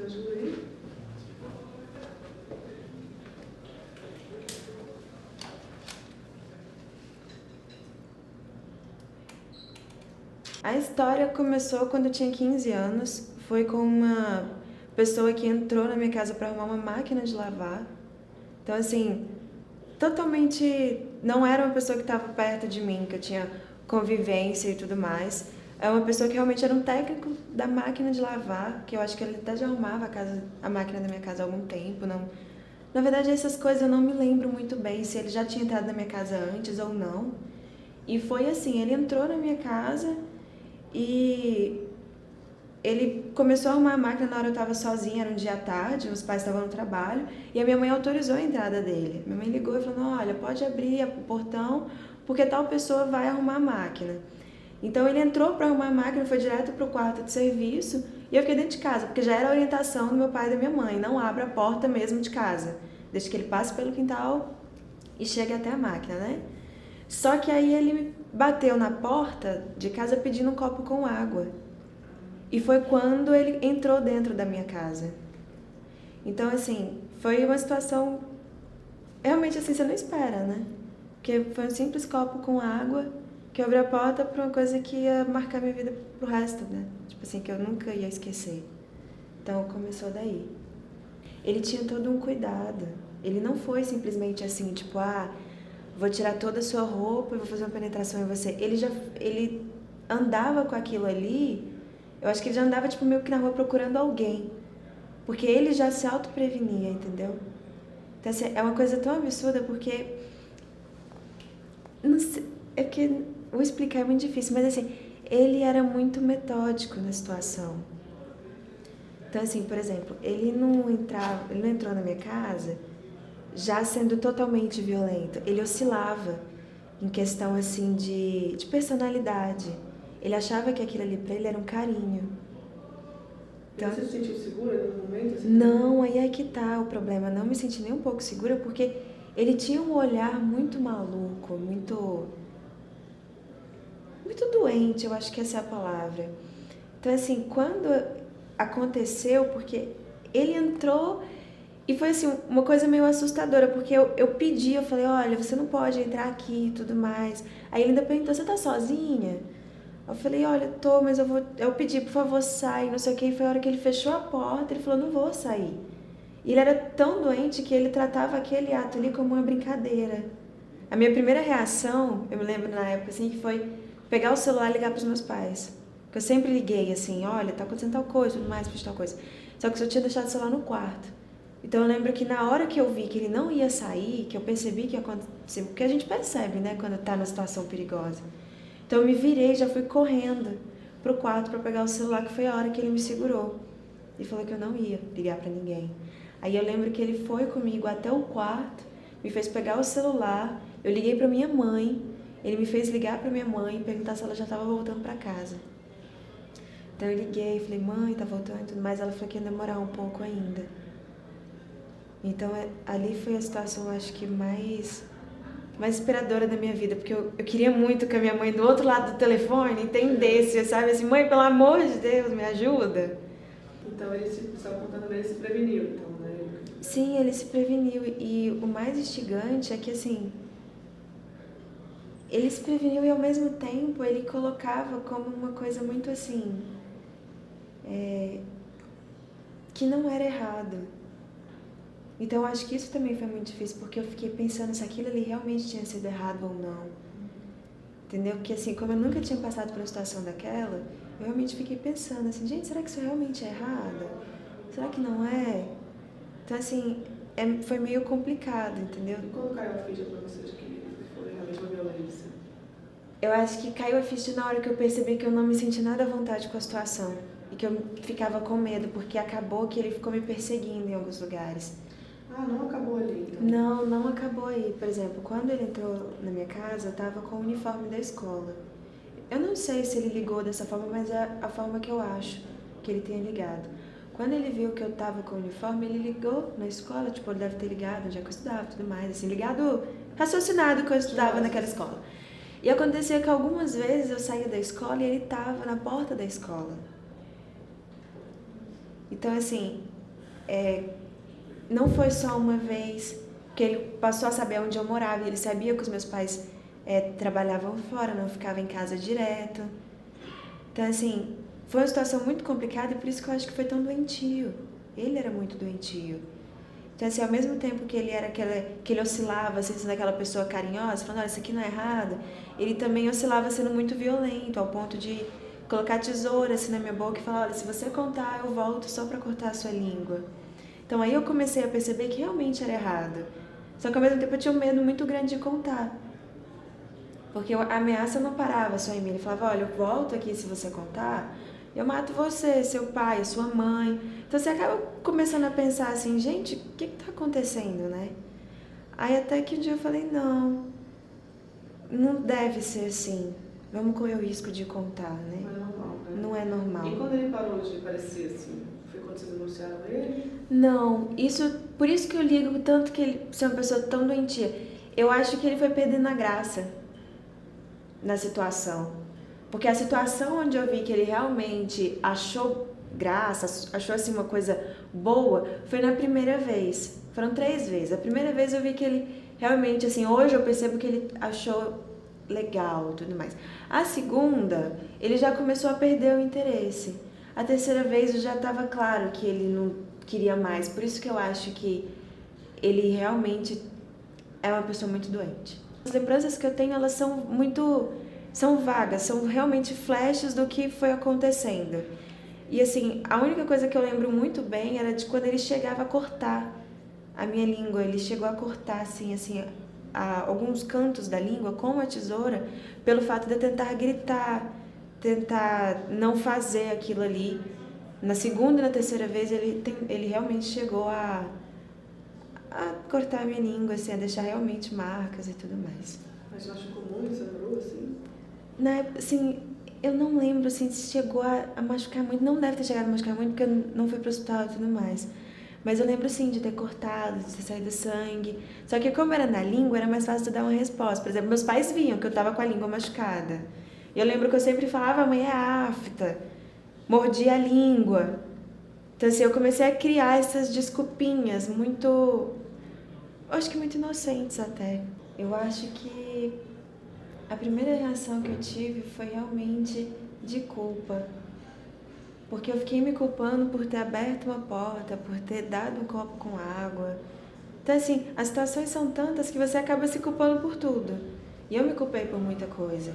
ajuda aí? A história começou quando eu tinha 15 anos. Foi com uma pessoa que entrou na minha casa para arrumar uma máquina de lavar. Então, assim, totalmente não era uma pessoa que estava perto de mim, que eu tinha convivência e tudo mais. É uma pessoa que realmente era um técnico da máquina de lavar, que eu acho que ele até já arrumava a máquina da minha casa há algum tempo. Não, na verdade, essas coisas eu não me lembro muito bem, se ele já tinha entrado na minha casa antes ou não. E foi assim, ele entrou na minha casa e ele começou a arrumar a máquina na hora que eu estava sozinha, era um dia à tarde, meus pais estavam no trabalho, e a minha mãe autorizou a entrada dele. Minha mãe ligou e falou, olha, pode abrir o portão, porque tal pessoa vai arrumar a máquina. Então ele entrou para arrumar a máquina, foi direto para o quarto de serviço, e eu fiquei dentro de casa, porque já era a orientação do meu pai e da minha mãe, não abra a porta mesmo de casa, deixa que ele passe pelo quintal e chegue até a máquina, né? Só que aí ele bateu na porta de casa pedindo um copo com água. E foi quando ele entrou dentro da minha casa. Então, assim, foi uma situação realmente assim, você não espera, né? Porque foi um simples copo com água que abriu a porta para uma coisa que ia marcar minha vida pro resto, né? Tipo assim, que eu nunca ia esquecer. Então, começou daí. Ele tinha todo um cuidado. Ele não foi simplesmente assim, tipo, vou tirar toda a sua roupa e vou fazer uma penetração em você. Ele andava com aquilo ali. Eu acho que ele já andava, tipo, meio que na rua procurando alguém. Porque ele já se autoprevenia, entendeu? Então, assim, é uma coisa tão absurda, porque... Não sei, é que... Vou explicar, é muito difícil, mas, assim, ele era muito metódico na situação. Então, assim, por exemplo, ele não entrou na minha casa já sendo totalmente violento. Ele oscilava em questão, assim, de personalidade. Ele achava que aquilo ali pra ele era um carinho. Então, você se sentiu segura no momento? Assim, não, aí é que tá o problema. Não me senti nem um pouco segura, porque ele tinha um olhar muito maluco, muito doente, eu acho que essa é a palavra. Então, assim, quando aconteceu, porque ele entrou e foi, assim, uma coisa meio assustadora, porque eu pedi, eu falei, olha, você não pode entrar aqui e tudo mais. Aí ele ainda perguntou, você tá sozinha? Eu falei, olha, tô, mas eu pedi, por favor, sai, não sei o que. E foi a hora que ele fechou a porta, ele falou, não vou sair. E ele era tão doente que ele tratava aquele ato ali como uma brincadeira. A minha primeira reação, eu me lembro na época, assim, que foi pegar o celular e ligar pros meus pais. Porque eu sempre liguei, assim, olha, tá acontecendo tal coisa, tudo mais, fiz tal coisa. Só que eu tinha deixado o celular no quarto. Então eu lembro que na hora que eu vi que ele não ia sair, que eu percebi que ia acontecer, porque a gente percebe, né, quando tá numa situação perigosa. Então eu me virei, já fui correndo pro quarto para pegar o celular, que foi a hora que ele me segurou. E falou que eu não ia ligar para ninguém. Aí eu lembro que ele foi comigo até o quarto, me fez pegar o celular, eu liguei para minha mãe, ele me fez ligar para minha mãe e perguntar se ela já estava voltando para casa. Então eu liguei, falei, mãe, tá voltando e tudo mais. Ela falou que ia demorar um pouco ainda. Então ali foi a situação, acho que mais inspiradora da minha vida, porque eu queria muito que a minha mãe do outro lado do telefone entendesse, sabe? Assim, mãe, pelo amor de Deus, me ajuda. Então ele só contando ele se preveniu, então, né? Sim, ele se preveniu. E o mais instigante é que, assim, ele se preveniu e ao mesmo tempo ele colocava como uma coisa muito assim, que não era errado. Então eu acho que isso também foi muito difícil, porque eu fiquei pensando se aquilo ali realmente tinha sido errado ou não. Entendeu? Porque assim, como eu nunca tinha passado por uma situação daquela, eu realmente fiquei pensando assim, gente, será que isso realmente é errado? Será que não é? Então assim, foi meio complicado, entendeu? E quando caiu a ficha pra você de que foi realmente uma violência? Eu acho que caiu a ficha na hora que eu percebi que eu não me senti nada à vontade com a situação. E que eu ficava com medo, porque acabou que ele ficou me perseguindo em alguns lugares. Não acabou ali, então? Não acabou aí. Por exemplo, quando ele entrou na minha casa, eu tava com o uniforme da escola. Eu não sei se ele ligou dessa forma, mas é a forma que eu acho que ele tenha ligado. Quando ele viu que eu tava com o uniforme, ele ligou na escola, tipo, ele deve ter ligado onde é que eu estudava e tudo mais, assim, ligado, raciocinado que eu estudava naquela escola. E acontecia que algumas vezes eu saía da escola e ele tava na porta da escola. Então, assim, não foi só uma vez que ele passou a saber onde eu morava. Ele sabia que os meus pais trabalhavam fora, não ficavam em casa direto. Então, assim, foi uma situação muito complicada e por isso que eu acho que foi tão doentio. Ele era muito doentio. Então, assim, ao mesmo tempo que ele era que ele oscilava, assim, sendo aquela pessoa carinhosa, falando, olha, isso aqui não é errado, ele também oscilava sendo muito violento, ao ponto de colocar tesoura assim na minha boca e falar, olha, se você contar, eu volto só pra cortar a sua língua. Então, aí eu comecei a perceber que realmente era errado. Só que ao mesmo tempo eu tinha um medo muito grande de contar. Porque a ameaça não parava só em mim. Ele falava, olha, eu volto aqui se você contar, eu mato você, seu pai, sua mãe. Então você acaba começando a pensar assim, gente, o que tá acontecendo, né? Aí até que um dia eu falei, não deve ser assim. Vamos correr o risco de contar, né? Não é normal, né? Não é normal. E quando ele parou de parecer assim, foi quando vocês denunciaram ele? Não, por isso que eu ligo tanto que ele ser uma pessoa tão doentia. Eu acho que ele foi perdendo a graça na situação. Porque a situação onde eu vi que ele realmente achou graça, achou assim uma coisa boa, foi na primeira vez. Foram 3 vezes. A primeira vez eu vi que ele realmente, assim, hoje eu percebo que ele achou legal e tudo mais. A segunda, ele já começou a perder o interesse. A terceira vez já estava claro que ele não queria mais. Por isso que eu acho que ele realmente é uma pessoa muito doente. As lembranças que eu tenho, elas são vagas, são realmente flashes do que foi acontecendo. E assim, a única coisa que eu lembro muito bem era de quando ele chegava a cortar a minha língua. Ele chegou a cortar assim, alguns cantos da língua com a tesoura, pelo fato de eu tentar gritar, tentar não fazer aquilo ali. Na segunda e na terceira vez ele realmente chegou a cortar a minha língua, assim, a deixar realmente marcas e tudo mais. Mas machucou muito, você lembrou assim? Na época, assim, eu não lembro assim, se chegou a machucar muito. Não deve ter chegado a machucar muito, porque eu não fui pro hospital e tudo mais. Mas eu lembro, sim, de ter cortado, de ter saído sangue. Só que como era na língua, era mais fácil de dar uma resposta. Por exemplo, meus pais viam que eu tava com a língua machucada. E eu lembro que eu sempre falava, a mãe é afta, mordia a língua. Então, assim, eu comecei a criar essas desculpinhas acho que muito inocentes até. Eu acho que a primeira reação que eu tive foi realmente de culpa. Porque eu fiquei me culpando por ter aberto uma porta, por ter dado um copo com água. Então, assim, as situações são tantas que você acaba se culpando por tudo. E eu me culpei por muita coisa.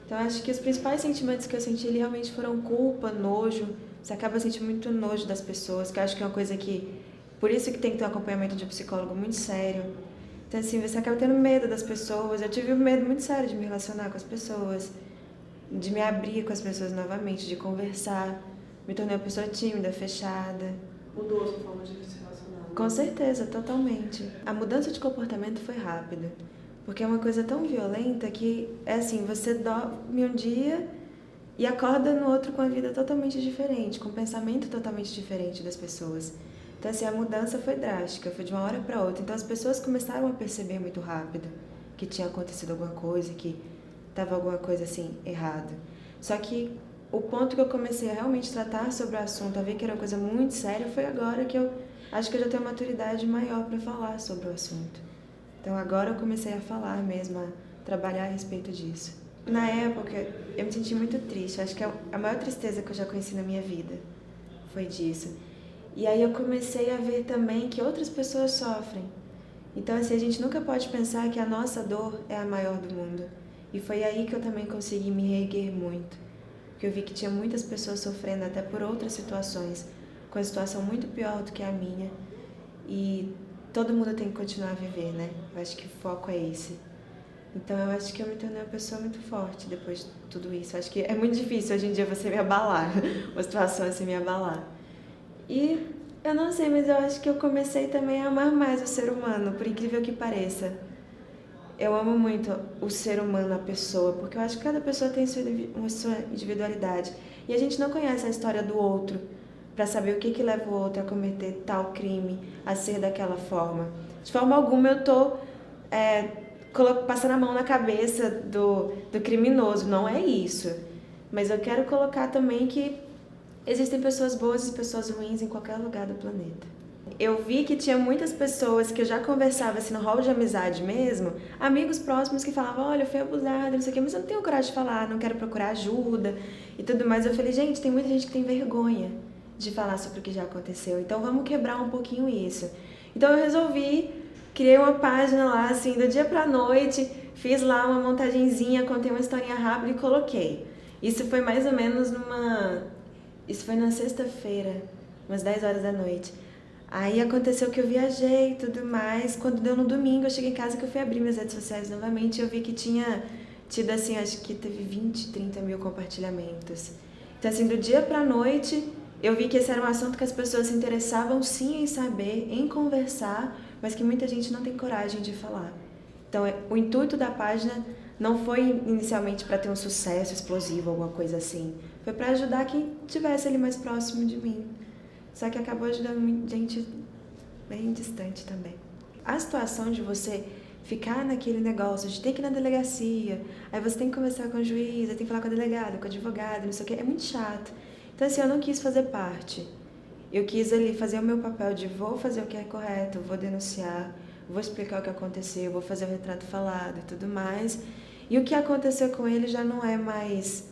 Então, acho que os principais sentimentos que eu senti ali realmente foram culpa, nojo. Você acaba sentindo muito nojo das pessoas, que eu acho que é uma coisa que... Por isso que tem que ter um acompanhamento de um psicólogo muito sério. Então, assim, você acaba tendo medo das pessoas. Eu tive um medo muito sério de me relacionar com as pessoas, de me abrir com as pessoas novamente, de conversar. Me tornei uma pessoa tímida, fechada. Mudou a sua forma de se relacionar? Com certeza, totalmente. A mudança de comportamento foi rápida. Porque é uma coisa tão violenta que, é assim, você dorme um dia e acorda no outro com a vida totalmente diferente, com um pensamento totalmente diferente das pessoas. Então, assim, a mudança foi drástica, foi de uma hora para outra. Então, as pessoas começaram a perceber muito rápido que tinha acontecido alguma coisa, que estava alguma coisa, assim, errada. Só que o ponto que eu comecei a realmente tratar sobre o assunto, a ver que era uma coisa muito séria, foi agora que eu acho que eu já tenho uma maturidade maior para falar sobre o assunto. Então, agora eu comecei a falar mesmo, a trabalhar a respeito disso. Na época, eu me senti muito triste. Acho que a maior tristeza que eu já conheci na minha vida foi disso. E aí eu comecei a ver também que outras pessoas sofrem. Então, assim, a gente nunca pode pensar que a nossa dor é a maior do mundo. E foi aí que eu também consegui me reerguer muito. Porque eu vi que tinha muitas pessoas sofrendo até por outras situações, com uma situação muito pior do que a minha. E todo mundo tem que continuar a viver, né? Eu acho que o foco é esse. Então, eu acho que eu me tornei uma pessoa muito forte depois de tudo isso. Eu acho que é muito difícil hoje em dia você me abalar, uma situação assim me abalar. E eu não sei, mas eu acho que eu comecei também a amar mais o ser humano, por incrível que pareça. Eu amo muito o ser humano, a pessoa, porque eu acho que cada pessoa tem sua individualidade. E a gente não conhece a história do outro para saber o que leva o outro a cometer tal crime, a ser daquela forma. De forma alguma eu tô passando a mão na cabeça do criminoso, não é isso. Mas eu quero colocar também que existem pessoas boas e pessoas ruins em qualquer lugar do planeta. Eu vi que tinha muitas pessoas que eu já conversava assim no hall de amizade mesmo, amigos próximos que falavam, olha, eu fui abusada, não sei o quê, mas eu não tenho coragem de falar, não quero procurar ajuda e tudo mais. Eu falei, gente, tem muita gente que tem vergonha de falar sobre o que já aconteceu, então vamos quebrar um pouquinho isso. Então eu resolvi, criei uma página lá, assim, do dia pra noite, fiz lá uma montagenzinha, contei uma historinha rápida e coloquei. Isso foi mais ou menos Isso foi na sexta-feira, umas 10 horas da noite. Aí aconteceu que eu viajei e tudo mais. Quando deu no domingo, eu cheguei em casa que eu fui abrir minhas redes sociais novamente e eu vi que tinha tido, assim, acho que teve 20, 30 mil compartilhamentos. Então, assim, do dia pra noite, eu vi que esse era um assunto que as pessoas se interessavam sim em saber, em conversar, mas que muita gente não tem coragem de falar. Então, o intuito da página não foi inicialmente para ter um sucesso explosivo, alguma coisa assim. Foi para ajudar quem estivesse ali mais próximo de mim. Só que acabou ajudando gente bem distante também. A situação de você ficar naquele negócio de ter que ir na delegacia, aí você tem que conversar com o juiz, aí tem que falar com a delegada, com o advogado, não sei o que, é muito chato. Então, assim, eu não quis fazer parte. Eu quis ali fazer o meu papel de vou fazer o que é correto, vou denunciar, vou explicar o que aconteceu, vou fazer o retrato falado e tudo mais. E o que aconteceu com ele já não é mais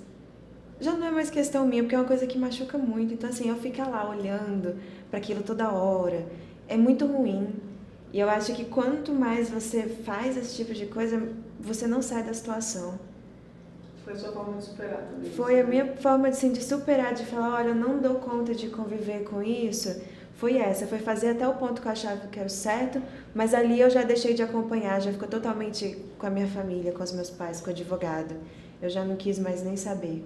questão minha, porque é uma coisa que machuca muito. Então, assim, eu ficar lá olhando para aquilo toda hora é muito ruim. E eu acho que quanto mais você faz esse tipo de coisa, você não sai da situação. Foi a sua forma de superar também? Foi a minha forma assim, de superar, de falar, olha, eu não dou conta de conviver com isso. Foi essa, foi fazer até o ponto que eu achava que era o certo, mas ali eu já deixei de acompanhar, já ficou totalmente com a minha família, com os meus pais, com o advogado. Eu já não quis mais nem saber.